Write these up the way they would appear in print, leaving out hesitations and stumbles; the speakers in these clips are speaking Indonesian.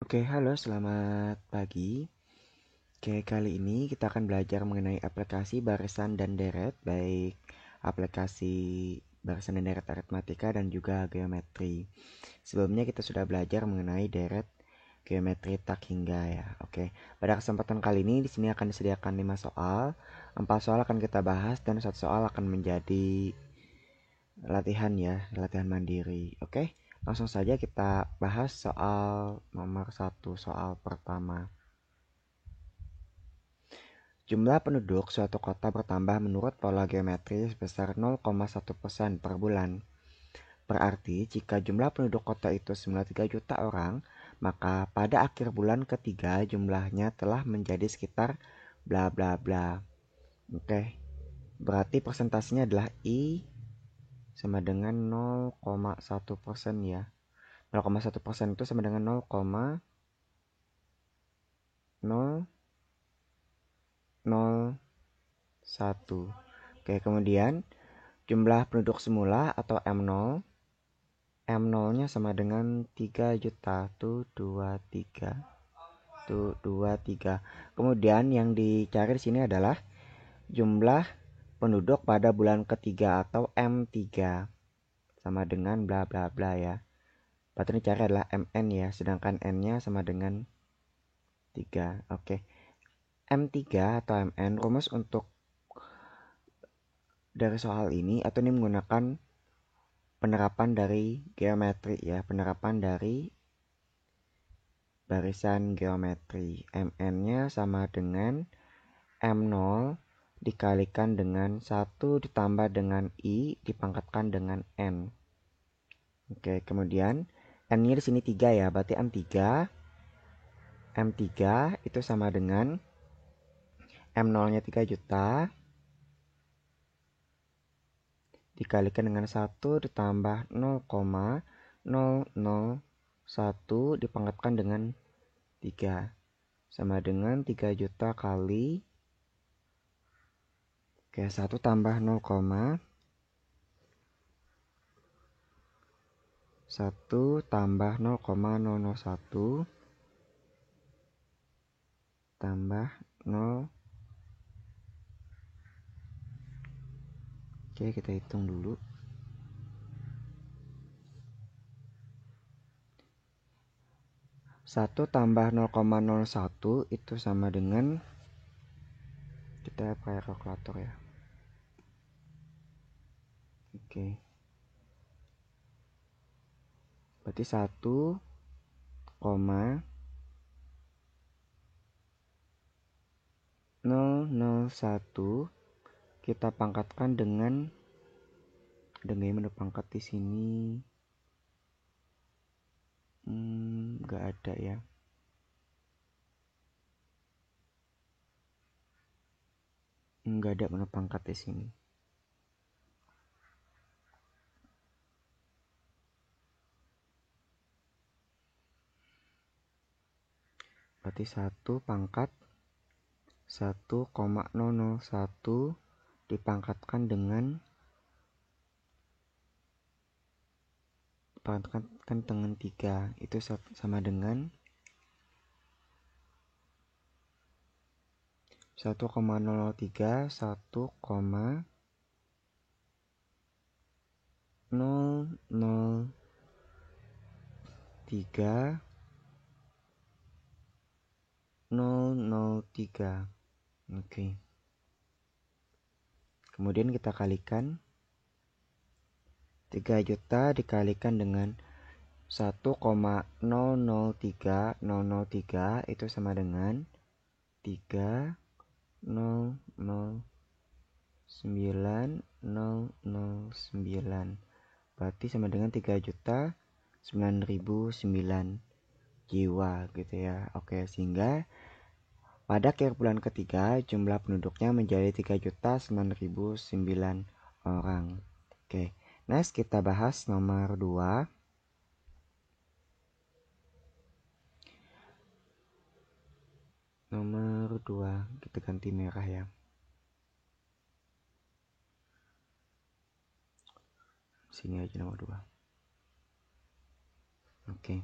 Oke, halo, selamat pagi. Oke, kali ini kita akan belajar mengenai aplikasi barisan dan deret, baik aplikasi barisan dan deret aritmatika dan juga geometri. Sebelumnya kita sudah belajar mengenai deret, geometri, tak hingga ya. Oke, pada kesempatan kali ini di sini akan disediakan 5 soal. 4 soal akan kita bahas dan 1 soal akan menjadi latihan ya, latihan mandiri. Oke, langsung saja kita bahas soal nomor 1, soal pertama. Jumlah penduduk suatu kota bertambah menurut pola geometri sebesar 0,1% per bulan. Berarti jika jumlah penduduk kota itu semula 3 juta orang, maka pada akhir bulan ketiga jumlahnya telah menjadi sekitar bla bla bla. Oke, berarti persentasenya adalah I sama dengan 0,1% ya. 0,1% itu sama dengan 0,001. Oke, kemudian jumlah penduduk semula atau M0. M0-nya sama dengan 3 juta. Tuh, 23. Tuh, 23. Kemudian yang dicari di sini adalah jumlah penduduk pada bulan ketiga atau M3. Sama dengan bla bla bla ya. Berarti yang dicari adalah MN ya, sedangkan N-nya sama dengan 3. Oke. M3 atau MN, rumus untuk dari soal ini atau ini menggunakan penerapan dari geometri ya, penerapan dari barisan geometri. MN-nya sama dengan M0 dikalikan dengan 1 ditambah dengan I dipangkatkan dengan N. Oke, kemudian N-nya di sini 3 ya, berarti M3. M3 itu sama dengan M0-nya 3 juta dikalikan dengan 1 ditambah 0,001 dipangkatkan dengan 3 sama dengan 3 juta kali 1 tambah 0,1 tambah 0,001 tambah 0. Oke, kita hitung dulu. 1 tambah 0,01 itu sama dengan, kita pakai kalkulator ya. Oke. Berarti 1,001 kita pangkatkan dengan mana pangkat di sini? Nggak ada ya. Nggak ada mana pangkat di sini. Berarti 1 pangkat 1,001 dipangkatkan dengan pangkatkan dengan 3 itu sama dengan 1,003 1,003 Oke. Kemudian kita kalikan 3 juta dikalikan dengan 1,003003 itu sama dengan 3009009. Berarti sama dengan 3.009.009 jiwa gitu ya. Oke, sehingga pada akhir bulan ketiga jumlah penduduknya menjadi 3.009.009 orang. Oke, next kita bahas nomor 2. Nomor 2 kita ganti merah ya. Sini aja nomor 2. Oke.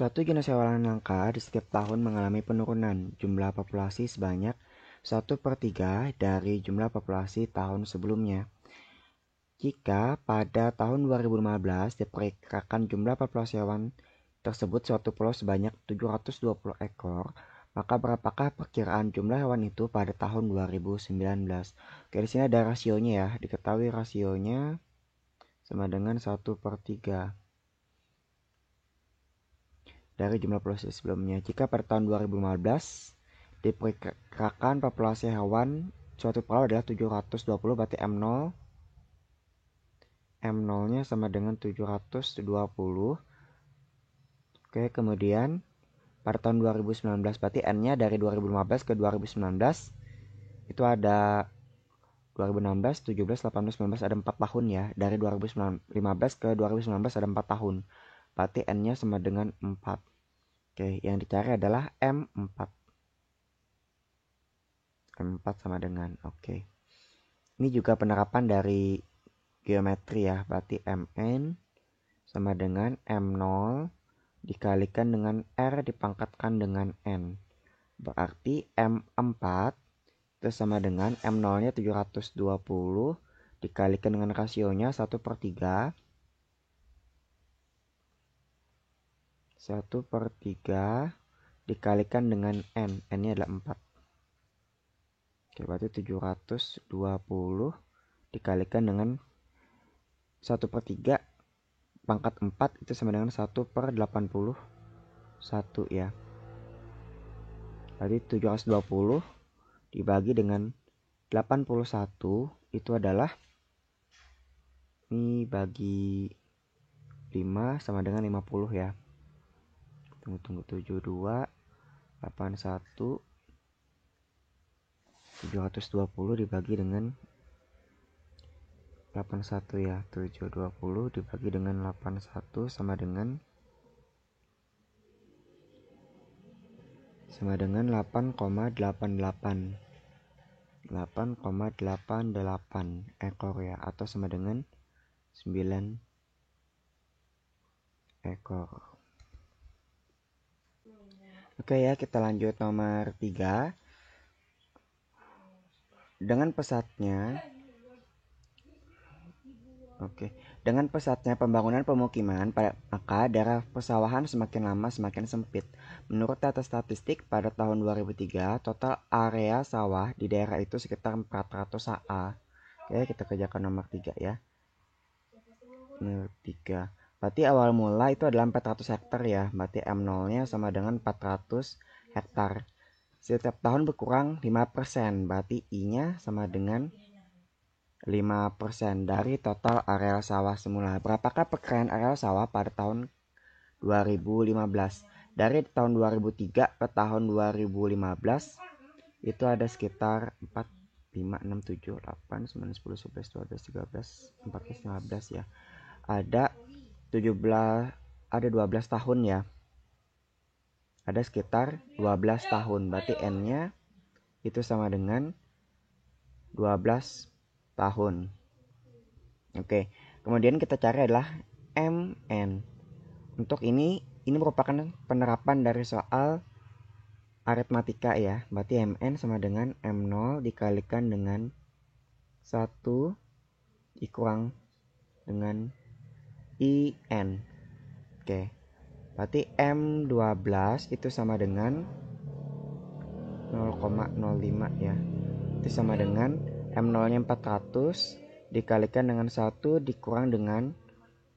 Suatu jenis hewan langka di setiap tahun mengalami penurunan jumlah populasi sebanyak 1/3 dari jumlah populasi tahun sebelumnya. Jika pada tahun 2015 diperkirakan jumlah populasi hewan tersebut suatu pulau sebanyak 720 ekor, maka berapakah perkiraan jumlah hewan itu pada tahun 2019? Oke, di sini ada rasionya ya. Diketahui rasionya sama dengan 1/3 dari jumlah populasi sebelumnya. Jika pada tahun 2015 diperkirakan populasi hewan suatu pulau adalah 720, berarti M0-nya sama dengan 720. Oke, kemudian pada tahun 2019 berarti N-nya dari 2015 ke 2019 itu ada 2016, 17, 18, 19 ada 4 tahun ya. Dari 2015 ke 2019 ada 4 tahun. Berarti N-nya sama dengan 4. Oke, yang dicari adalah M4. M4 sama dengan, oke. Ini juga penerapan dari geometri ya. Berarti Mn sama dengan M0 dikalikan dengan R dipangkatkan dengan N. Berarti M4 itu sama dengan M0-nya 720 dikalikan dengan rasionya 1/3. 1/3 dikalikan dengan N. N-nya adalah 4. Oke, berarti 720 dikalikan dengan 1/3 pangkat 4 itu sama dengan 1/81 ya. Berarti 720 dibagi dengan 81 itu adalah ini bagi 5 sama dengan 50 ya. Tunggu 72 81 720 dibagi dengan 81 ya. 720 dibagi dengan 81 sama dengan 8,88 ekor ya, atau sama dengan 9 ekor. Oke ya, kita lanjut nomor 3. Dengan pesatnya pembangunan pemukiman, maka daerah persawahan semakin lama semakin sempit. Menurut data statistik pada tahun 2003, total area sawah di daerah itu sekitar 400 ha. Oke, kita kerjakan nomor 3 ya. Nomor 3. Berarti awal mula itu adalah 400 hektar ya. Berarti M0-nya sama dengan 400 hektar. Setiap tahun berkurang 5%. Berarti I-nya sama dengan 5% dari total areal sawah semula. Berapakah perkiraan areal sawah pada tahun 2015? Dari tahun 2003 ke tahun 2015 itu ada sekitar 4, 5, 6, 7, 8, 9, 10, 11, 12, 13, 14, 15 ya. Ada 12 tahun ya. Ada sekitar 12 tahun. Berarti N-nya itu sama dengan 12 tahun. Oke, kemudian kita cari adalah MN. Untuk ini merupakan penerapan dari soal aritmatika ya. Berarti MN sama dengan M0 dikalikan dengan 1 dikurang dengan IN. Oke, berarti M12 itu sama dengan 0,05 ya. Itu sama dengan M0-nya 400 dikalikan dengan 1 dikurang dengan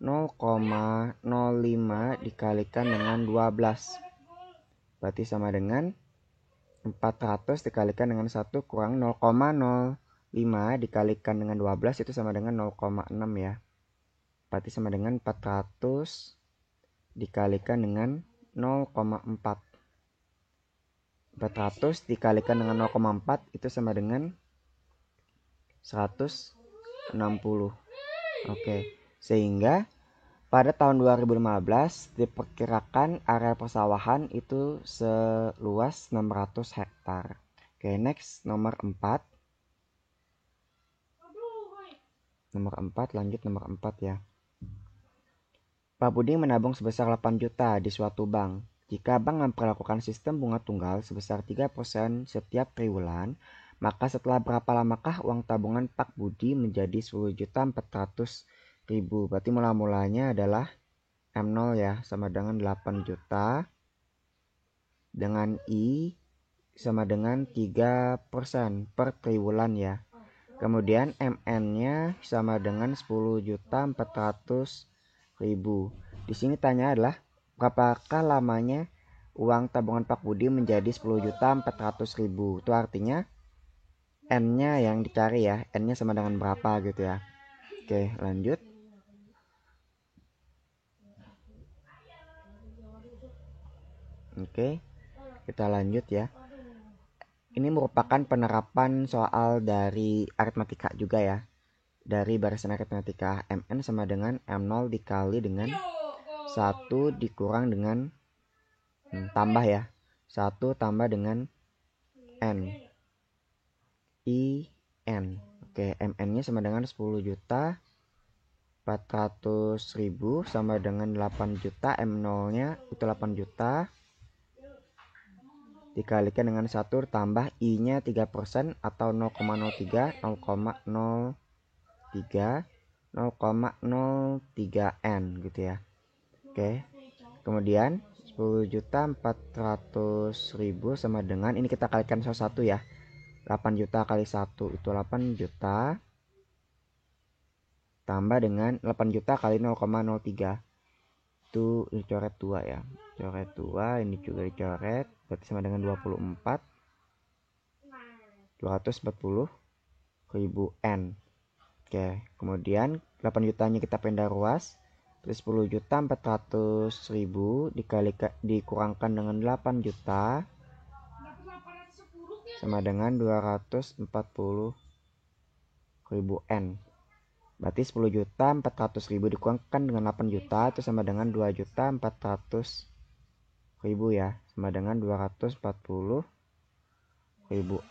0,05 dikalikan dengan 12. Berarti sama dengan 400 dikalikan dengan 1 kurang 0,05 dikalikan dengan 12 itu sama dengan 0,6 ya. Berarti sama dengan 400 dikalikan dengan 0,4. 400 dikalikan dengan 0,4 itu sama dengan 160. Oke, sehingga pada tahun 2015 diperkirakan area persawahan itu seluas 600 hektar. Oke, next nomor 4. Nomor 4, lanjut nomor 4 ya. Pak Budi menabung sebesar 8 juta di suatu bank. Jika bank memperlakukan sistem bunga tunggal sebesar 3% setiap triwulan, maka setelah berapa lamakah uang tabungan Pak Budi menjadi 10.400.000? Berarti mula-mulanya adalah M0 ya, sama dengan 8 juta dengan I sama dengan 3% per triwulan ya. Kemudian MN-nya sama dengan 10.400.000. Di sini tanya adalah berapakah lamanya uang tabungan Pak Budi menjadi 10.400.000. Itu artinya N-nya yang dicari ya. N-nya sama dengan berapa gitu ya. Oke, lanjut. Oke, kita lanjut ya. Ini merupakan penerapan soal dari aritmatika juga ya. Dari barisan aritmatika, MN sama dengan M0 dikali dengan 1 dikurang dengan tambah ya. 1 tambah dengan N. I N. Oke, MN-nya sama dengan 10.400.000 sama dengan 8 juta. M0-nya itu 8 juta. Dikalikan dengan 1 tambah I-nya 3% atau 0,03 0,03 gitu ya. Oke. Kemudian 10.400.000 sama dengan ini kita kalikan satu ya. 8 juta kali 1 itu 8 juta tambah dengan 8 juta kali 0,03 itu dicoret 2 ya. Coret 2, ini juga dicoret, berarti sama dengan 240.000 N. Oke, kemudian 8 jutanya kita pindah ruas. Terus 10.400.000 dikurangkan dengan 8 juta sama dengan 240.000 N. Berarti 10.400.000 dikurangkan dengan 8 juta itu sama dengan 2.400.000 ya, sama dengan 240.000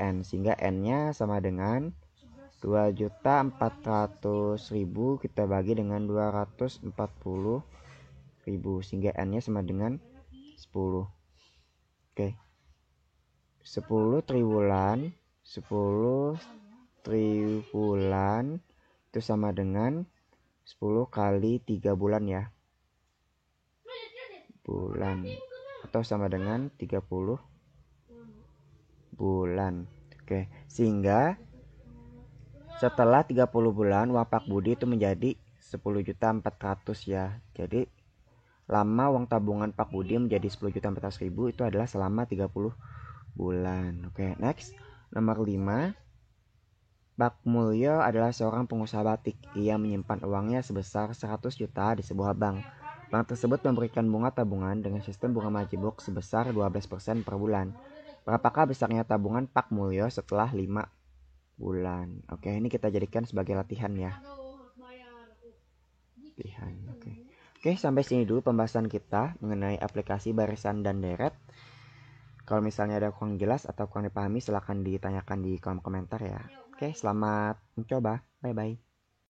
N, sehingga N-nya sama dengan 2.400.000 kita bagi dengan 240.000 sehingga N-nya sama dengan 10. Oke. 10 triwulan itu sama dengan 10 kali 3 bulan ya. Bulan atau sama dengan 30 bulan. Oke, sehingga setelah 30 bulan uang Pak Budi itu menjadi 10.400.000 ya. Jadi lama uang tabungan Pak Budi menjadi 10.400.000 itu adalah selama 30 bulan. Oke, next. Nomor 5. Pak Mulyo adalah seorang pengusaha batik. Ia menyimpan uangnya sebesar 100 juta di sebuah bank. Bank tersebut memberikan bunga tabungan dengan sistem bunga majemuk sebesar 12% per bulan. Berapakah besarnya tabungan Pak Mulyo setelah 5 bulan? Oke, ini kita jadikan sebagai latihan ya. Latihan. Oke, sampai sini dulu pembahasan kita mengenai aplikasi barisan dan deret. Kalau misalnya ada kurang jelas atau kurang dipahami, silahkan ditanyakan di kolom komentar ya. Oke, selamat mencoba. Bye-bye.